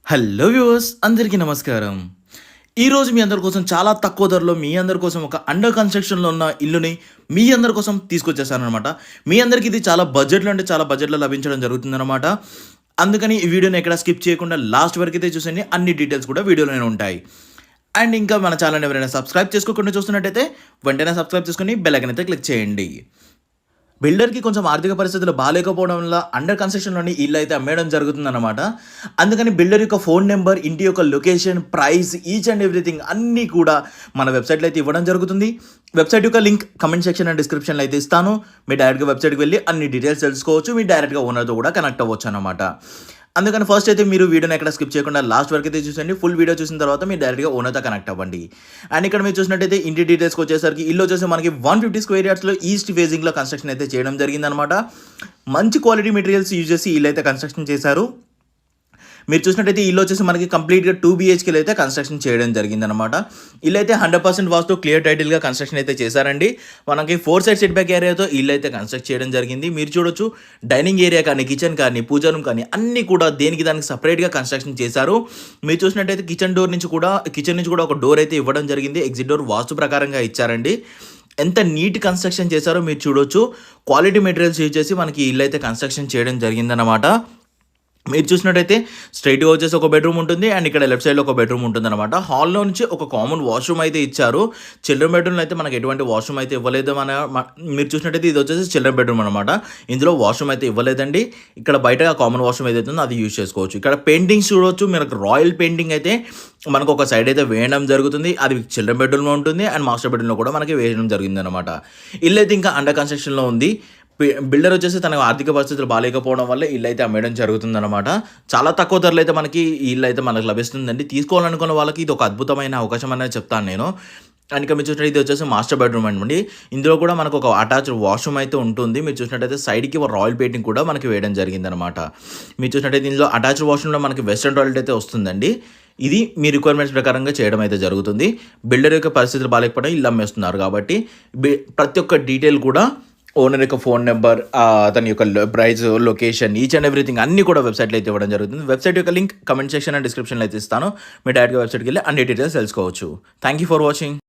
Hello viewers అందరికీ నమస్కారం. ఈరోజు మీ అందరి కోసం చాలా తక్కువ ధరలో మీ అందరి కోసం ఒక అండర్ కన్‌స్ట్రక్షన్‌లో ఉన్న ఇల్లుని మీ అందరి కోసం తీసుకొచ్చేసాననమాట. మీ అందరికి ఇది చాలా బడ్జెట్‌లో అంటే చాలా బడ్జెట్‌లో లభించడం జరుగుతుందనమాట. అందుకని ఈ వీడియోని ఎక్కడ స్కిప్ చేయకుండా లాస్ట్ వరకైతే చూసేయండి. అన్ని డీటెయిల్స్ కూడా వీడియోలోనే ఉంటాయి. అండ్ ఇంకా మన ఛానల్‌ని ఎవరైనా సబ్స్క్రైబ్ చేసుకోకుండా చూస్తున్నట్టయితే వెంటనే సబ్స్క్రైబ్ చేసుకొని బెల్ ఐకాన్ అయితే క్లిక్ చేయండి. బిల్డర్‌కి కొంచెం ఆర్థిక పరిస్థితులు బాలేకపోవడం వల్ల అండర్ కన్‌స్ట్రక్షన్‌లోని ఇల్లు అయితే అమ్మేయడం జరుగుతుందన్నమాట. అందుకని బిల్డర్ యొక్క ఫోన్ నంబర్, ఇంటి యొక్క location, price each and everything అన్నీ కూడా మన వెబ్‌సైట్‌లో అయితే ఇవ్వడం జరుగుతుంది. వెబ్‌సైట్ యొక్క లింక్ కామెంట్ సెక్షన్ అండ్ డిస్క్రిప్షన్‌లో అయితే ఇస్తాను. మీరు డైరెక్ట్‌గా వెబ్‌సైట్‌కి వెళ్ళి అన్ని డీటెయిల్స్ తెలుసుకోవచ్చు. మీరు డైరెక్ట్‌గా ఓనర్‌తో కూడా కనెక్ట్ అవ్వచ్చన్నమాట. అందుకని ఫస్ట్ అయితే మీరు వీడియోని ఎక్కడ స్కిప్ చేయకుండా లాస్ట్ వరకు అయితే చూసండి. ఫుల్ వీడియో చూసిన తర్వాత మీరు డైరెక్ట్‌గా ఓనర్‌తో కనెక్ట్ అవ్వండి. అండ్ ఇక్కడ మీరు చూసినట్టయితే ఇంటి డీటెయిల్స్‌కి వచ్చేసరికి ఇల్లు వచ్చేసి మనకి 150 స్క్వేర్ యార్డ్స్‌లో ఈస్ట్ ఫేసింగ్‌లో కన్‌స్ట్రక్షన్ అయితే చేయడం జరిగిందనమాట. మంచి క్వాలిటీ మెటీరియల్స్ యూజ్ చేసి ఇల్లు అయితే కన్‌స్ట్రక్షన్ చేశారు. మీరు చూసినట్టయితే ఇల్లు వచ్చేసి మనకి కంప్లీట్‌గా 2 బీహెచ్‌కేలో అయితే కన్‌స్ట్రక్షన్ చేయడం జరిగిందనమాట. ఇల్లు అయితే 100% వాస్తు క్లియర్ టైటిల్‌గా కన్‌స్ట్రక్షన్ అయితే చేశారండి. మనకి 4 సైడ్ సెట్ బ్యాక్ ఏరియాతో ఇల్లు అయితే కన్‌స్ట్రక్ట్ చేయడం జరిగింది. మీరు చూడొచ్చు డైనింగ్ ఏరియా కానీ, కిచెన్ కానీ, పూజా రూమ్ కానీ అన్నీ కూడా దేనికి దానికి సెపరేట్‌గా కన్‌స్ట్రక్షన్ చేశారు. మీరు చూసినట్టయితే కిచెన్ నుంచి కూడా ఒక డోర్ అయితే ఇవ్వడం జరిగింది. ఎగ్జిట్ డోర్ వాస్తు ప్రకారంగా ఇచ్చారండి. ఎంత నీట్ కన్‌స్ట్రక్షన్ చేశారో మీరు చూడొచ్చు. క్వాలిటీ మెటీరియల్స్ యూజ్ చేసి మనకి ఇల్లు అయితే కన్‌స్ట్రక్షన్ చేయడం జరిగిందనమాట. మీరు చూసినట్టయితే స్ట్రెయిట్‌గా వచ్చేసి ఒక బెడ్‌రూమ్ ఉంటుంది. అండ్ ఇక్కడ లెఫ్ట్ సైడ్‌లో ఒక బెడ్‌రూమ్ ఉంటుందన్నమాట. హాల్‌లో నుంచి ఒక కామన్ వాష్‌రూమ్ అయితే ఇచ్చారు. చిల్డ్రన్ బెడ్‌రూమ్‌లో అయితే మనకు ఎటువంటి వాష్‌రూమ్ అయితే ఇవ్వలేదు. మీరు చూసినట్టయితే ఇది వచ్చేసి చిల్డ్రన్ బెడ్‌రూమ్ అనమాట. ఇందులో వాష్‌రూమ్ అయితే ఇవ్వలేదండి. ఇక్కడ బయట కామన్ వాష్‌రూమ్ ఏదైతే ఉందో అది యూజ్ చేసుకోవచ్చు. ఇక్కడ పెయింటింగ్స్ చూడవచ్చు. మనకు రాయల్ పెయింటింగ్ అయితే మనకు ఒక సైడ్ అయితే వేయడం జరుగుతుంది. అది చిల్డ్రన్ బెడ్‌రూమ్‌లో ఉంటుంది. అండ్ మాస్టర్ బెడ్‌రూమ్‌లో కూడా మనకి వేయడం జరిగిందనమాట. ఇల్లు అయితే ఇంకా అండర్ కన్‌స్ట్రక్షన్‌లో ఉంది. బిల్డర్ వచ్చేసి తన ఆర్థిక పరిస్థితులు బాలేకపోవడం వల్ల ఇల్లు అయితే అమ్మేయడం జరుగుతుందన్నమాట. చాలా తక్కువ ధరలో అయితే మనకి ఈ ఇల్లు అయితే మనకు లభిస్తుందండి. తీసుకోవాలనుకున్న వాళ్ళకి ఇది ఒక అద్భుతమైన అవకాశం అనేది చెప్తాను నేను. అండ్ ఇక మీరు చూసినట్టు ఇది వచ్చేసి మాస్టర్ బెడ్రూమ్ అండి. ఇందులో కూడా మనకు ఒక అటాచ్డ్ వాష్రూమ్ అయితే ఉంటుంది. మీరు చూసినట్టయితే సైడ్‌కి ఒక రాయల్ పెయింటింగ్ కూడా మనకి వేయడం జరిగిందనమాట. మీరు చూసినట్టయితే ఇందులో అటాచ్డ్ వాష్రూమ్‌లో మనకి వెస్టర్న్ టాయిలెట్ అయితే వస్తుందండి. ఇది మీ రిక్వైర్మెంట్స్ ప్రకారంగా చేయడం అయితే జరుగుతుంది. బిల్డర్ యొక్క పరిస్థితులు బాలేకపోవడం ఇల్లు అమ్మేస్తున్నారు కాబట్టి ప్రతి ఒక్క డీటెయిల్ కూడా ఓనర్ యొక్క ఫోన్ నెంబర్, అతని యొక్క price, location each and everything అన్నీ కూడా వెబ్‌సైట్‌లో అయితే ఇవ్వడం జరుగుతుంది. వెబ్‌సైట్ యొక్క లింక్ కామెంట్ సెక్షన్ అండ్ డిస్క్రిప్షన్‌లో అయితే ఇస్తాను. మీరు డైరెక్ట్‌గా వెబ్‌సైట్‌కి వెళ్ళి అన్ని డీటెయిల్స్ తెలుసుకోవచ్చు. Thank you for watching.